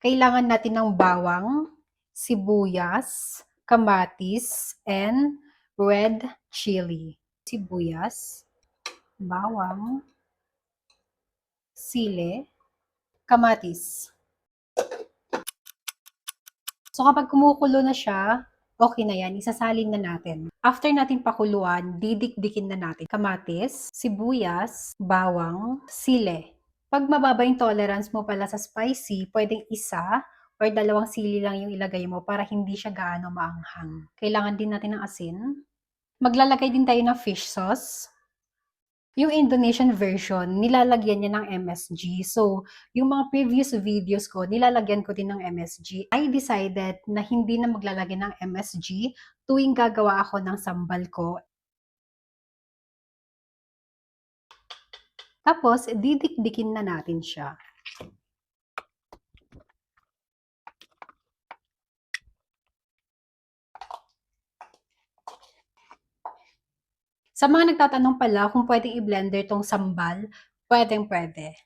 Kailangan natin ng bawang, sibuyas, kamatis, and red chili. Sibuyas, bawang, sili, kamatis. So kapag kumukulo na siya, okay na yan, isasalin na natin. After natin pakuluan, didikdikin na natin kamatis, sibuyas, bawang, sili. Pag mababa yung tolerance mo pala sa spicy, pwedeng isa or dalawang sili lang yung ilagay mo para hindi siya gaano maanghang. Kailangan din natin ng asin. Maglalagay din tayo ng fish sauce. Yung Indonesian version, nilalagyan niya ng MSG. So, yung mga previous videos ko, nilalagyan ko din ng MSG. I decided na hindi na maglalagay ng MSG tuwing gagawa ako ng sambal ko. Tapos, didikdikin na natin siya. Sa mga nagtatanong pala kung pwedeng i-blender tong sambal, pwedeng-pwede.